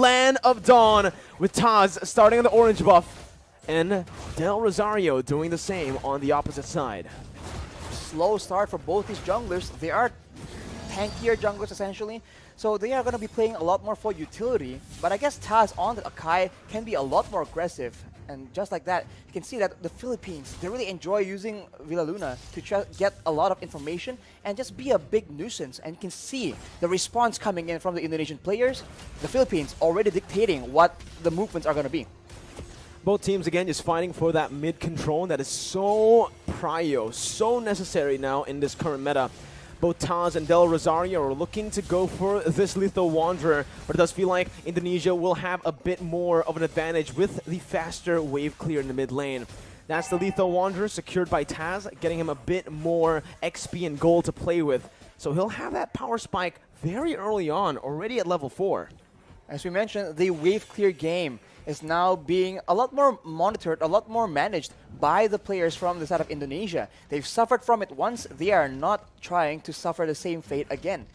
Land of Dawn with Taz starting on the orange buff and Del Rosario doing the same on the opposite side. Slow start for both these junglers. They are tankier junglers essentially, so they are going to be playing a lot more for utility, but I guess Taz on the Akai can be a lot more aggressive. And just like that, you can see that the Philippines, they really enjoy using Villaluna to get a lot of information and just be a big nuisance. And you can see the response coming in from the Indonesian players. The Philippines already dictating what the movements are going to be. Both teams, again, just fighting for that mid control that is so prio, so necessary now in this current meta. Both Taz and Del Rosario are looking to go for this Lethal Wanderer, but it does feel like Indonesia will have a bit more of an advantage with the faster wave clear in the mid lane. That's the Lethal Wanderer secured by Taz, getting him a bit more XP and gold to play with. So he'll have that power spike very early on, already at level 4. As we mentioned, the wave clear game is now being a lot more monitored, a lot more managed by the players from the side of Indonesia. They've suffered from it once, they are not trying to suffer the same fate again.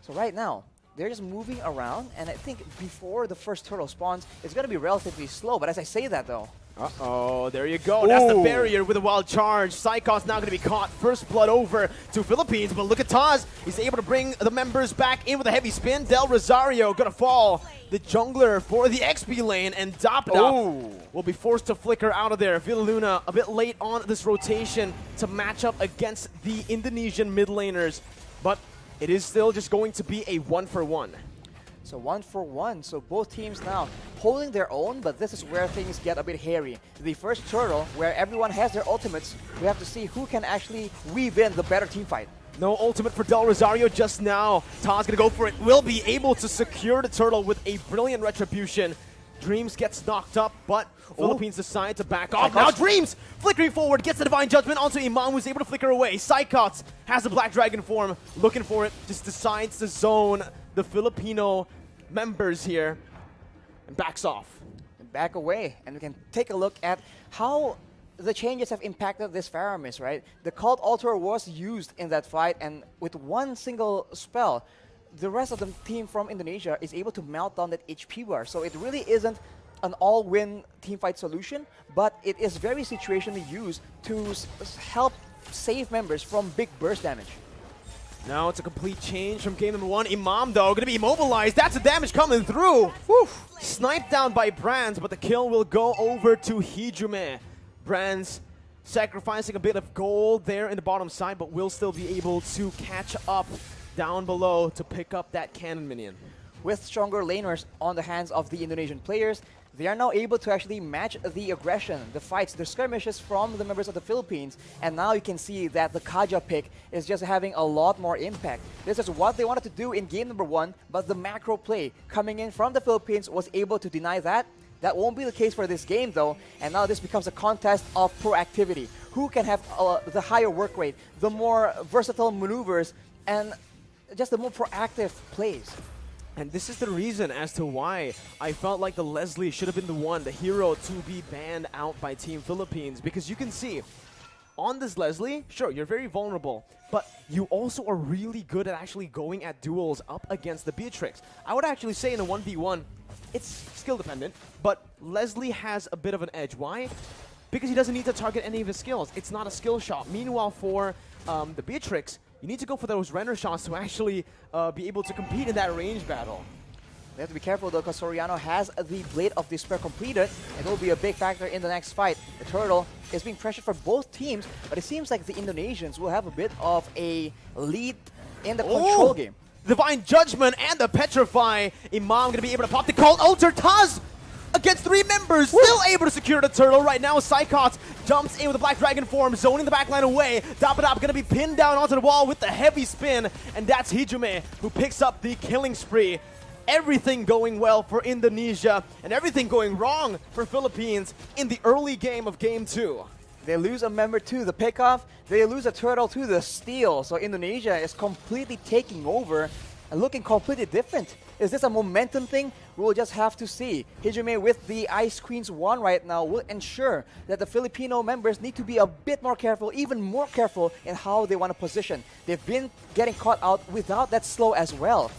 So right now, they're just moving around, and I think before the first turtle spawns, it's going to be relatively slow. But as I say that though, uh-oh, there you go. Ooh. That's the barrier with a wild charge. Psychot's now going to be caught. First blood over to Philippines, but look at Taz. He's able to bring the members back in with a heavy spin. Del Rosario going to fall. The jungler for the XP lane, and Dapda will be forced to flicker out of there. Villaluna a bit late on this rotation to match up against the Indonesian mid laners, but it is still just going to be a 1-for-1. So 1-for-1, so both teams now holding their own, but this is where things get a bit hairy. The first turtle, where everyone has their ultimates, we have to see who can actually weave in the better team fight. No ultimate for Del Rosario just now. Taz gonna go for it. Will be able to secure the turtle with a brilliant retribution. Dreams gets knocked up, but Philippines decide to back off. Now Dreams flickering forward, gets the Divine Judgment onto Imam, who's able to flicker away. Psychots has the Black Dragon form, looking for it, just decides to zone the Filipino members here and backs off. And back away, and we can take a look at how the changes have impacted this Faramis, right? The Cult Altar was used in that fight, and with one single spell, the rest of the team from Indonesia is able to melt down that HP bar. So it really isn't an all-win teamfight solution, but it is very situationally used to help save members from big burst damage. Now it's a complete change from game number 1. Imam, though, going to be immobilized. That's the damage coming through. Whew. Sniped down by Brands, but the kill will go over to Hijume. Brands sacrificing a bit of gold there in the bottom side, but will still be able to catch up down below to pick up that cannon minion. With stronger laners on the hands of the Indonesian players, they are now able to actually match the aggression, the fights, the skirmishes from the members of the Philippines. And now you can see that the Kaja pick is just having a lot more impact. This is what they wanted to do in game number 1, but the macro play coming in from the Philippines was able to deny that. That won't be the case for this game though, and now this becomes a contest of proactivity. Who can have the higher work rate, the more versatile maneuvers, and just the more proactive plays. And this is the reason as to why I felt like the Leslie should have been the one, the hero, to be banned out by Team Philippines. Because you can see, on this Leslie, sure, you're very vulnerable, but you also are really good at actually going at duels up against the Beatrix. I would actually say in a 1v1, it's skill dependent, but Leslie has a bit of an edge. Why? Because he doesn't need to target any of his skills. It's not a skill shot. Meanwhile, for the Beatrix, you need to go for those render shots to actually be able to compete in that range battle. They have to be careful though, because Soriano has the Blade of Despair completed, and it will be a big factor in the next fight. The Turtle is being pressured for both teams, but it seems like the Indonesians will have a bit of a lead in the control game. Divine Judgment and the Petrify. Imam going to be able to pop the Cult Altar. Taz against 3 members, still able to secure the turtle. Right now, Psychot jumps in with the Black Dragon form, zoning the backline away. Dapadap going to be pinned down onto the wall with the heavy spin, and that's Hijume who picks up the killing spree. Everything going well for Indonesia, and everything going wrong for Philippines in the early game of Game 2. They lose a member to the pickoff, they lose a turtle to the steal, so Indonesia is completely taking over and looking completely different. Is this a momentum thing? We'll just have to see. Hijume with the Ice Queen's wand right now will ensure that the Filipino members need to be a bit more careful, even more careful in how they want to position. They've been getting caught out without that slow as well.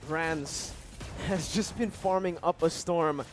Brands has just been farming up a storm.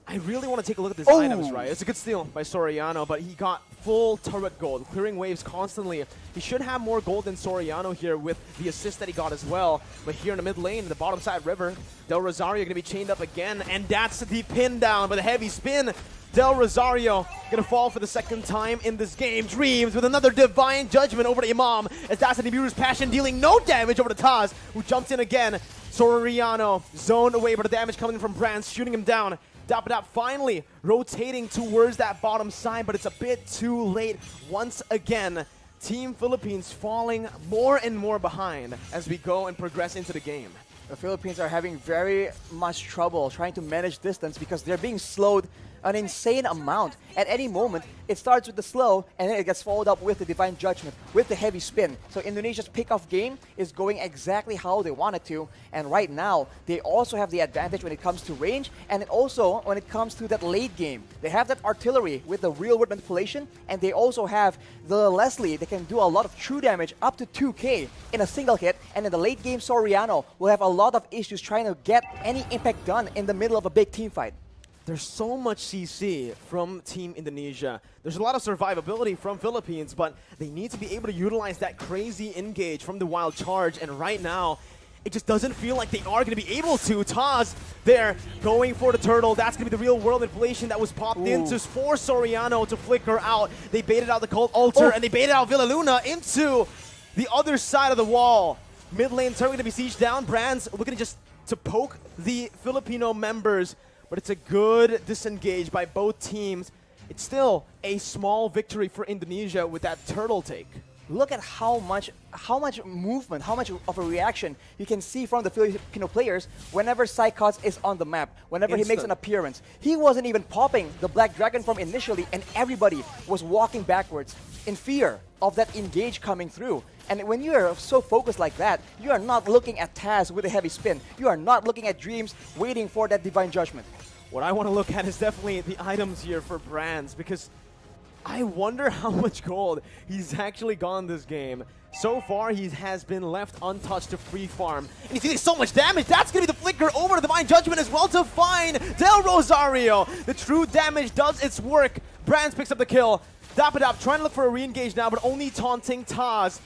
I really want to take a look at these items, right? It's a good steal by Soriano, but he got full turret gold, clearing waves constantly. He should have more gold than Soriano here with the assist that he got as well. But here in the mid lane, the bottom side river, Del Rosario going to be chained up again, and that's the pin down with a heavy spin. Del Rosario going to fall for the second time in this game. Dreams with another divine judgment over to Imam, as that's the Nibiru's passion dealing no damage over to Taz, who jumps in again. Soriano zoned away, but the damage coming from Brands, shooting him down. Dap finally rotating towards that bottom side, but it's a bit too late once again. Team Philippines falling more and more behind as we go and progress into the game. The Philippines are having very much trouble trying to manage distance because they're being slowed an insane amount. At any moment, it starts with the slow, and then it gets followed up with the Divine Judgment, with the heavy spin. So Indonesia's pick-off game is going exactly how they want it to, and right now, they also have the advantage when it comes to range, and also when it comes to that late game. They have that artillery with the real-world manipulation, and they also have the Leslie that can do a lot of true damage, up to 2k in a single hit, and in the late game, Soriano will have a lot of issues trying to get any impact done in the middle of a big team fight. There's so much CC from Team Indonesia. There's a lot of survivability from Philippines, but they need to be able to utilize that crazy engage from the wild charge, and right now, it just doesn't feel like they are going to be able to. Taz there going for the turtle. That's going to be the real world manipulation that was popped in to force Soriano to flicker out. They baited out the Cult Altar, and they baited out Villaluna into the other side of the wall. Mid lane turret going to be sieged down. Brands looking to poke the Filipino members, but it's a good disengage by both teams. It's still a small victory for Indonesia with that turtle take. Look at how much movement, how much of a reaction you can see from the Filipino players whenever Psychots is on the map, whenever he makes an appearance. He wasn't even popping the Black Dragon Form initially, and everybody was walking backwards in fear of that engage coming through. And when you are so focused like that, you are not looking at Taz with a heavy spin. You are not looking at Dreams waiting for that Divine Judgment. What I want to look at is definitely the items here for Brands, because I wonder how much gold he's actually gone this game. So far, he has been left untouched to free farm. And he's getting so much damage. That's going to be the flicker over to Divine Judgment as well to find Del Rosario. The true damage does its work. Brands picks up the kill. Dapadap trying to look for a re-engage now, but only taunting Taz.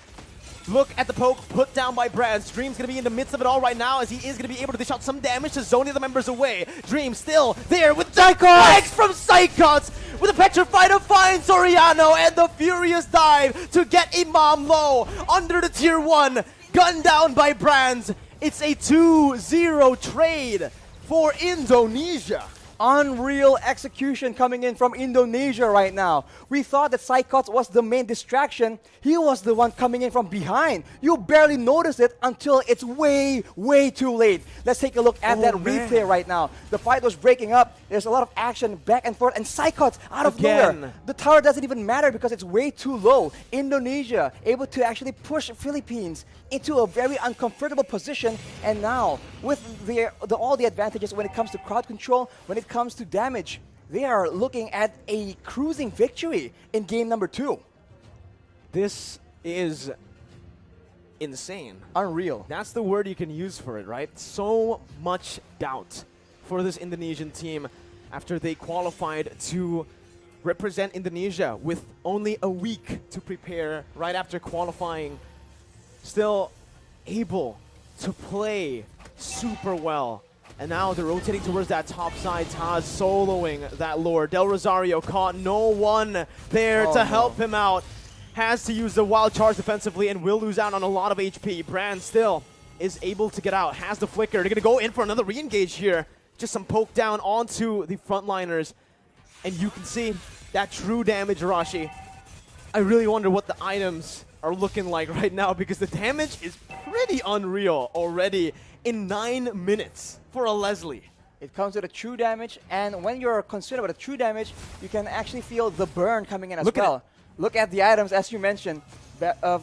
Look at the poke put down by Brands. Dream's going to be in the midst of it all right now, as he is going to be able to dish out some damage to zone the other members away. Dream still there with Psychots from Psychots with a petrified to find Soriano, and the furious dive to get Imam low under the tier 1. Gunned down by Brands. It's a 2-0 trade for Indonesia. Unreal execution coming in from Indonesia right now. We thought that Psychots was the main distraction. He was the one coming in from behind. You barely notice it until it's way, way too late. Let's take a look at that replay right now. The fight was breaking up. There's a lot of action back and forth, and Psychots out of nowhere. The tower doesn't even matter because it's way too low. Indonesia able to actually push Philippines into a very uncomfortable position, and now with all the advantages when it comes to crowd control, when it comes to damage, they are looking at a cruising victory in game number 2. This is insane. Unreal. That's the word you can use for it, right? So much doubt for this Indonesian team after they qualified to represent Indonesia with only a week to prepare right after qualifying. Still able to play super well. And now they're rotating towards that top side. Taz soloing that lore. Del Rosario caught no one there to help him out. Has to use the wild charge defensively and will lose out on a lot of HP. Brand still is able to get out. Has the flicker. They're going to go in for another re-engage here. Just some poke down onto the frontliners. And you can see that true damage, Rashi. I really wonder what the items are looking like right now, because the damage is pretty unreal already in 9 minutes for a Leslie. It comes with a true damage, and when you're concerned about the true damage, you can actually feel the burn coming in as well. Look at the items, as you mentioned. The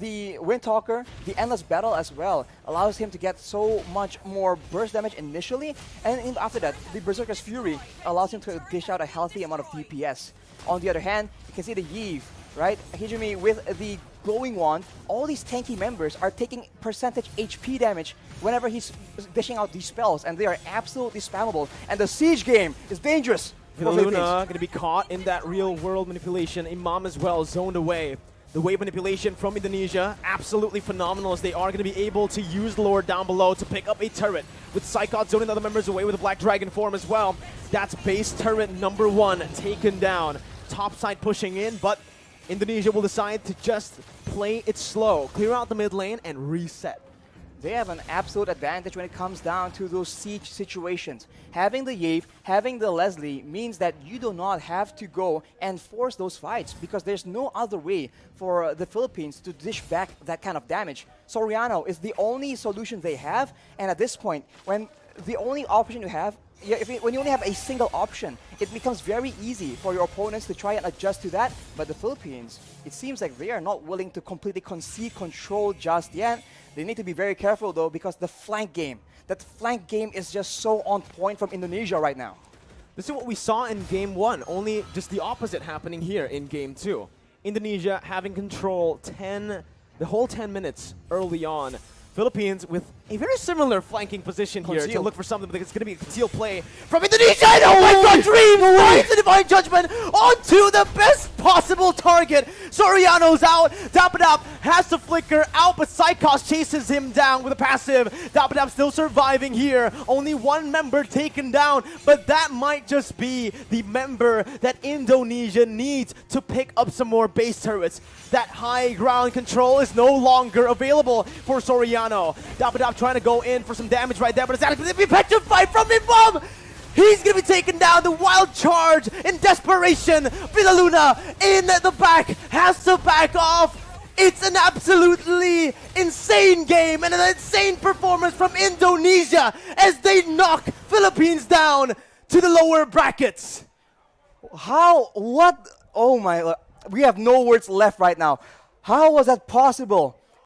Windtalker, the Endless Battle as well, allows him to get so much more burst damage initially, and after that, the Berserker's Fury allows him to dish out a healthy amount of DPS. On the other hand, you can see the Iesf, right? Hijumi with the glowing wand, all these tanky members are taking percentage HP damage whenever he's dishing out these spells, and they are absolutely spammable. And the siege game is dangerous. Luna going to be caught in that real-world manipulation. Imam as well, zoned away. The wave manipulation from Indonesia, absolutely phenomenal, as they are going to be able to use the Lord down below to pick up a turret. With Psychot zoning other members away with a Black Dragon form as well. That's base turret number 1 taken down. Top side pushing in, but Indonesia will decide to just play it slow. Clear out the mid lane and reset. They have an absolute advantage when it comes down to those siege situations. Having the Iesf, having the Leslie means that you do not have to go and force those fights, because there's no other way for the Philippines to dish back that kind of damage. Soriano is the only solution they have, and at this point, when the only option you have, when you only have a single option, it becomes very easy for your opponents to try and adjust to that. But the Philippines, it seems like they are not willing to completely concede control just yet. They need to be very careful though, because the flank game, that flank game is just so on point from Indonesia right now. This is what we saw in Game 1, only just the opposite happening here in Game 2. Indonesia having control the whole 10 minutes early on. Philippines with a very similar flanking position here to look for something, but it's going to be a concealed play from Indonesia. And oh my god, Dream finds the Divine Judgment onto the best possible target. Soriano's out. Dapadap has to flicker out, but Psychos chases him down with a passive. Dapadap still surviving here. Only one member taken down, but that might just be the member that Indonesia needs to pick up some more base turrets. That high ground control is no longer available for Soriano. Dapadap trying to go in for some damage right there, but it's actually going to be petrified from Imam! He's going to be taken down. The wild charge in desperation. Villaluna in the back has to back off. It's an absolutely insane game and an insane performance from Indonesia as they knock Philippines down to the lower brackets. How? What? Oh my, we have no words left right now. How was that possible?